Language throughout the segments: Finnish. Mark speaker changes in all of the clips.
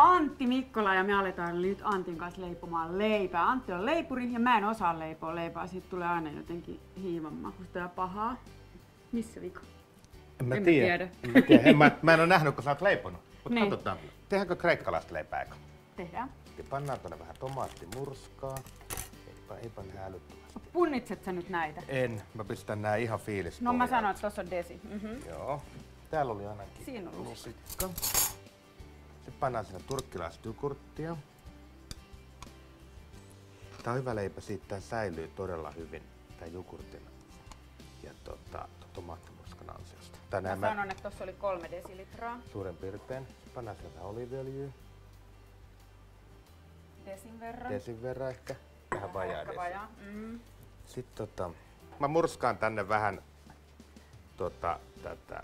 Speaker 1: Antti Mikkola ja me aletaan nyt Antin kanssa leipomaan leipää. Antti on leipuri ja mä en osaa leipoa leipää. Siitä tulee aina jotenkin hiivan makusta ja pahaa. Missä vika?
Speaker 2: En mä
Speaker 1: tiedä.
Speaker 2: Mä en ole nähnyt, kun sä oot leiponut. Mut
Speaker 1: niin.
Speaker 2: Katsotaan. Tehdäänkö kreikkalaista leipää eka?
Speaker 1: Tehdään.
Speaker 2: Pannaan tuonne vähän tomaattimurskaa. Eipä ne älyttömästi.
Speaker 1: Punnitset sä nyt näitä?
Speaker 2: En. Mä pistän nää ihan fiilis.
Speaker 1: No mä sanoin, että tossa on desi.
Speaker 2: Joo. Täällä oli ainakin
Speaker 1: siinä on
Speaker 2: lusikka. Sitten pannaan sinne turkkilaista jogurttia. Tää on hyvä leipä, siitä säilyy todella hyvin tää jogurtin ja tomaattimurskan ansiosta.
Speaker 1: Mä sanon, että tossa oli 3 desilitraa.
Speaker 2: Suurin piirtein. Pannaan sinne vähän oliiviöljyä. Desin verran ehkä. Vähän vajaa desi. Sitten mä murskaan tänne vähän tätä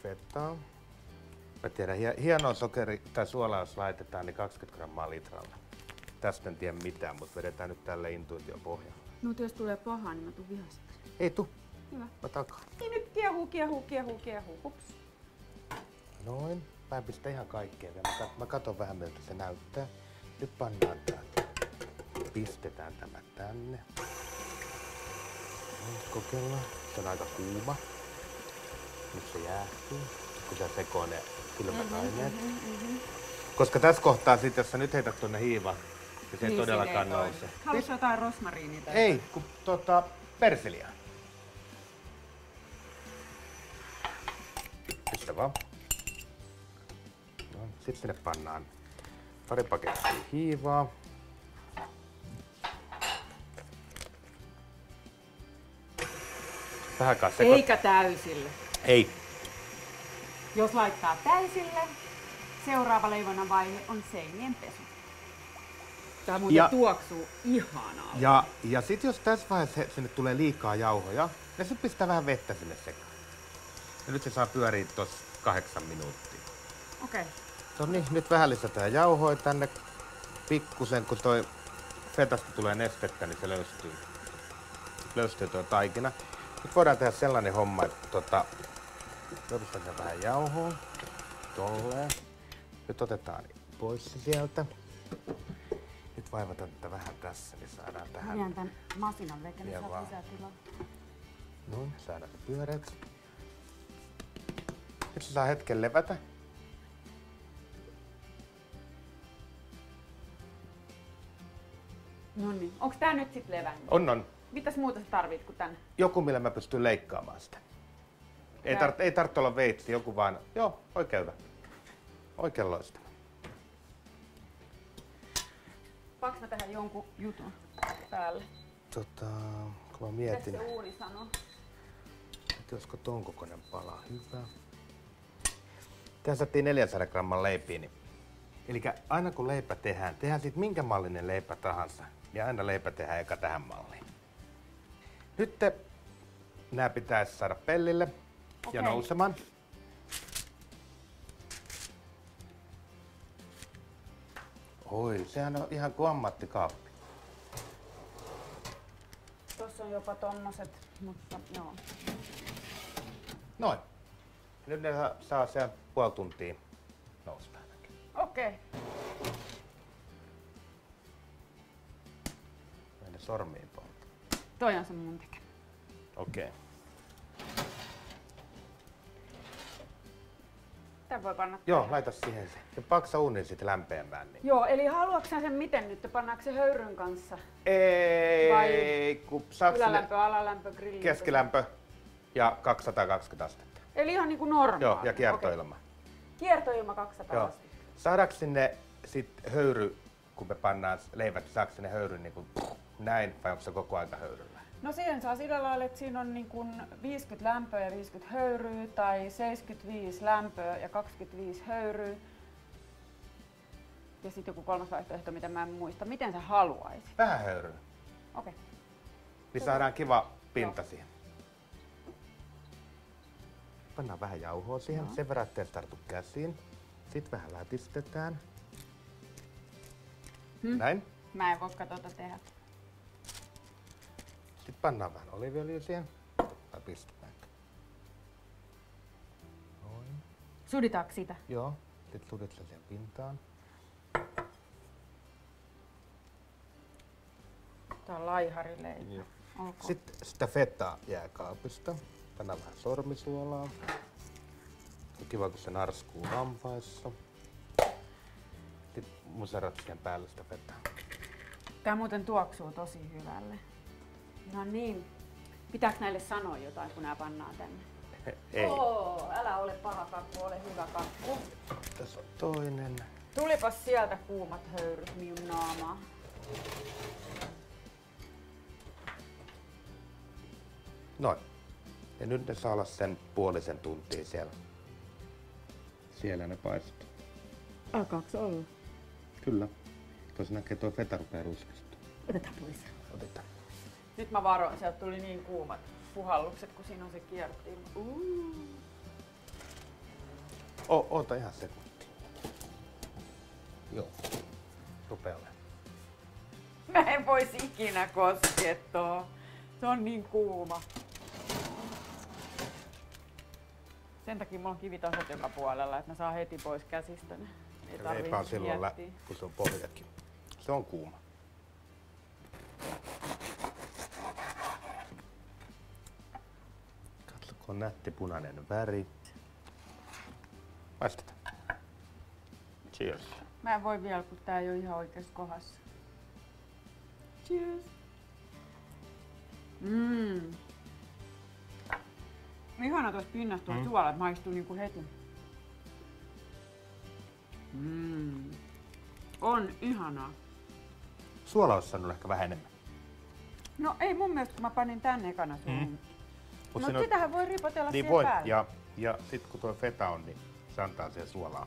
Speaker 2: fetaa. Mä tiedän, hienoa sokeri tai suolaa jos laitetaan, niin 20 grammaa litralla. Tästä en tiedä mitään, mutta vedetään nyt tälle intuition pohjalla.
Speaker 1: No jos tulee pahaa, niin mä tuun vihaseksi.
Speaker 2: Ei tuu.
Speaker 1: Hyvä.
Speaker 2: Mä takaan.
Speaker 1: Niin nyt kiehuu. Ups.
Speaker 2: Noin. Mä en pistä ihan kaikkea vielä. Mä katon vähän miltä se näyttää. Nyt pannaan täältä. Pistetään tämä tänne. Nyt kokeillaan. Se on aika kuuma. Nyt se jäähtyy. Kun sä sekoo ne kylmät aineet. Koska tässä kohtaa sit, jos sä nyt heität tuonne hiivaan, niin se ei todellakaan nouse.
Speaker 1: Haluatko jotain rosmariinia?
Speaker 2: Ei, kun persiliä. Pistä vaan. No, sitten sinne pannaan pari pakettia hiivaa. Vähän kanssa
Speaker 1: eikä täysille.
Speaker 2: Ei.
Speaker 1: Jos laittaa täysille, seuraava leivonnan vaihe on seinien pesu. Tää muuten tuoksuu ihanaa.
Speaker 2: Ja sit jos tässä vaiheessa sinne tulee liikaa jauhoja, niin sit pistää vähän vettä sinne sekaan. Ja nyt se saa pyöriä tossa 8 minuuttia.
Speaker 1: Okei.
Speaker 2: No niin, nyt vähän lisätään jauhoja tänne pikkusen, kun toi fetasta tulee nestettä, niin se löystyy tuo taikina. Nyt voidaan tehdä sellainen homma, että pistetään vähän jauhoa. Tolleen. Nyt otetaan pois se sieltä. Nyt vaivataan tätä vähän tässä, niin saadaan tähän.
Speaker 1: Vien tän masinan veke, niin saat lisää tilaa.
Speaker 2: Noin, saadaan se pyöreäksi. Nyt se saa hetken levätä.
Speaker 1: Noniin. Onks tää nyt sit levännyt?
Speaker 2: On.
Speaker 1: Mitäs muuta sä tarvit kuin tän?
Speaker 2: Joku, millä mä pystyn leikkaamaan sitä. Ei tarvitse olla veitsi, joku vaan. Joo, oikein hyvä. Oikein loistava.
Speaker 1: Pakko mä tähän jonkun jutun päälle?
Speaker 2: Kun mä mietin.
Speaker 1: Mitä se uuni sanoo?
Speaker 2: Että josko ton kokoinen pala hyvä. Tähän saatiin 400 gramman leipiä. Eli aina kun leipä tehdään sit minkä mallinen leipä tahansa, niin aina leipä tehdään eka tähän malliin. Nyt nää pitäisi saada pellille ja nousemaan. Oi, sehän on ihan kuin ammattikaappi.
Speaker 1: Tossa on jopa tommoset, mutta joo.
Speaker 2: Noin. Nyt ne saa sen puoli tuntia nousta ainakin.
Speaker 1: Okei.
Speaker 2: Mene sormiin polta.
Speaker 1: Toi on se mun tekemä.
Speaker 2: Okei.
Speaker 1: Tän voi panna.
Speaker 2: Joo, laita siihen se. Ja paksa uunin sitten lämpeämään. Niin.
Speaker 1: Joo, eli haluatko sä sen miten nyt? Pannaanko se höyryn kanssa?
Speaker 2: Ei, kun
Speaker 1: ylälämpö, alalämpö, grilli.
Speaker 2: Keskilämpö ja 220 astetta.
Speaker 1: Eli ihan niinku normaali.
Speaker 2: Joo, ja kiertoilma.
Speaker 1: Kiertoilma 200
Speaker 2: Joo.
Speaker 1: astetta.
Speaker 2: Saadaanko sinne sit höyry, kun me pannaan leivät, saako sinne höyryn niin kuin näin, vai onko se koko aika höyryllä?
Speaker 1: No siihen saa sillä lailla, että siinä on niin kuin 50 lämpöä ja 50 höyryä tai 75 lämpöä ja 25 höyryä. Ja sitten joku kolmas vaihtoehto, mitä mä en muista. Miten sä haluaisit?
Speaker 2: Vähän höyryä.
Speaker 1: Okei.
Speaker 2: Niin saadaan kiva pinta siihen. Pannaan vähän jauhoa siihen, sen verran ettei tartu käsiin. Sitten vähän lätistetään. Näin.
Speaker 1: Mä en voi katota tehdä.
Speaker 2: Sitten pannaan vähän oliiviöljyä siihen. Tai pistetään. Noin.
Speaker 1: Suditaanko sitä?
Speaker 2: Joo. Sitten sudit sen siihen pintaan.
Speaker 1: Tää on laiharileipä.
Speaker 2: Joo.
Speaker 1: Olkoon.
Speaker 2: Sitten sitä fetaa jääkaapista. Pannaan vähän sormisuolaa. On kiva, kun se narskuu hampaissa. Sitten muserat siihen päälle sitä fetaa.
Speaker 1: Tää muuten tuoksuu tosi hyvälle. No niin. Pitääkö näille sanoa jotain, kun nää pannaan tänne?
Speaker 2: Ei.
Speaker 1: Älä ole paha kakku, ole hyvä kakku.
Speaker 2: Tässä on toinen.
Speaker 1: Tulipas sieltä kuumat höyryt minun naamaan.
Speaker 2: Noin. Ja nyt ne saa olla sen puolisen tuntia siellä. Siellä ne paistuu.
Speaker 1: Alkaako olla?
Speaker 2: Kyllä. Tuossa näkee tuo feta rupeaa ruskistua.
Speaker 1: Otetaan pois.
Speaker 2: Otetaan.
Speaker 1: Nyt mä varoin, sieltä tuli niin kuumat puhallukset, kun siinä on se kiertoilma.
Speaker 2: Oota ihan sekunti. Joo. Rupee olemaan.
Speaker 1: Mä en vois ikinä koskettaa. Se on niin kuuma. Sen takia mulla on kivitasot joka puolella, että ne saa heti pois käsistä. Ei
Speaker 2: Leipä on silloin
Speaker 1: miettiä.
Speaker 2: kun se on pohjakin. Se on kuuma. Katso, kun on nätti punainen väri. Maistetaan. Cheers.
Speaker 1: Mä en voi vielä, kun tää ei ole ihan oikeassa kohdassa. Cheers. Ihana tuossa pinnassa tuo suola, että maistuu niinku heti. On ihanaa.
Speaker 2: Suola olisi saanut ehkä vähän enemmän.
Speaker 1: No ei mun mielestä, kun mä panin tän ekana suuhun.
Speaker 2: Mut
Speaker 1: No
Speaker 2: siinä on-
Speaker 1: sitähän voi ripotella
Speaker 2: Niin
Speaker 1: siihen
Speaker 2: voi.
Speaker 1: päälle.
Speaker 2: Ja sit kun tuo feta on, niin se antaa siihen suolaa.